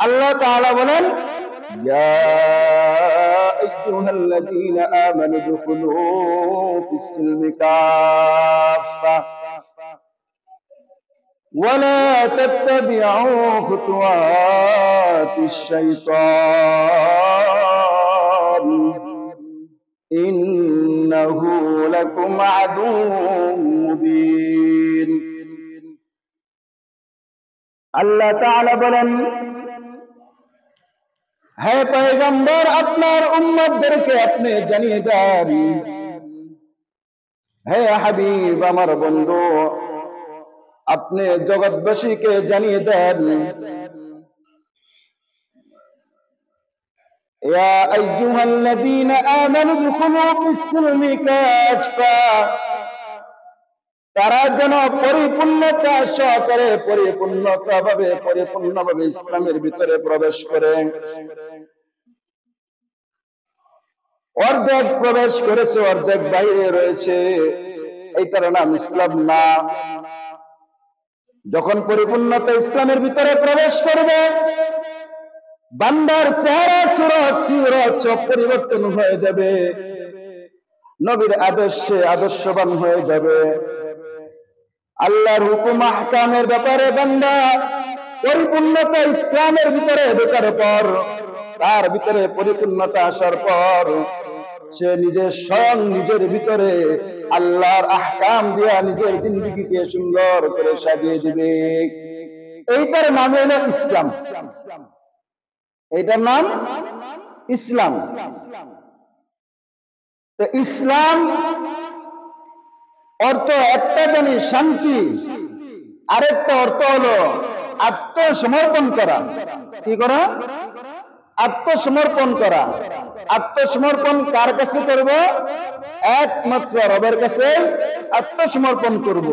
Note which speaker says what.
Speaker 1: আল্লাহ তাআলা বলেন, ইয়া আইয়ুহাল্লাযীনা আমানু দুখুলু ফিস-সিলমি কাফা ওয়া লা তাত্তাবিউ খুতুওয়াতিশ শাইতান ইন্নাহু লাকুম আদুউম মুবিন। আল্লাহ তাআলা বলেন, হে পয়গম্বর, আপনার উম্মতদেরকে আপনি জানিয়ে দেন, হে হাবিব আমার বন্ধু, আপনি জগৎবাসীকে জানিয়ে দেন, ইয়া আইয়ুহাল্লাযীনা আমানু দুখুলু ফিস-সিলমি কাফা, তারা যেন পরিপূর্ণতা সহকারে পরিপূর্ণভাবে ইসলামের ভিতরে প্রবেশ করে। অর্ধেক প্রবেশ করেছে, অর্ধেক বাইরে রয়েছে, এইটার নাম ইসলাম না। যখন পরিপূর্ণতা ইসলামের ভিতরে প্রবেশ করবে, বান্দার চেহারা সুরত সব পরিবর্তন হয়ে যাবে, নবীর আদর্শে আদর্শবান হয়ে যাবে। আল্লাহর হুকুম আহকামের ব্যাপারে বান্দা পরিপূর্ণতা ইসলামের ভিতরে ঢোকার পর, তার ভিতরে পরিপূর্ণতা আসার পর, সে স্বয়ং নিজের ভিতরে আল্লাহর আহকাম দিয়া নিজের জিন্দেগিকে সুন্দর করে সাজিয়ে দিবে। এইটার নাম হলো ইসলাম। এইটার নাম ইসলাম। তো ইসলাম অর্থ একটা জানি শান্তি, আরেকটা অর্থ হলো আত্মসমর্পণ করা। কি করা? আত্মসমর্পণ করা। আত্মসমর্পণ কার কাছে করব? একমাত্র রবের কাছে আত্মসমর্পণ করব।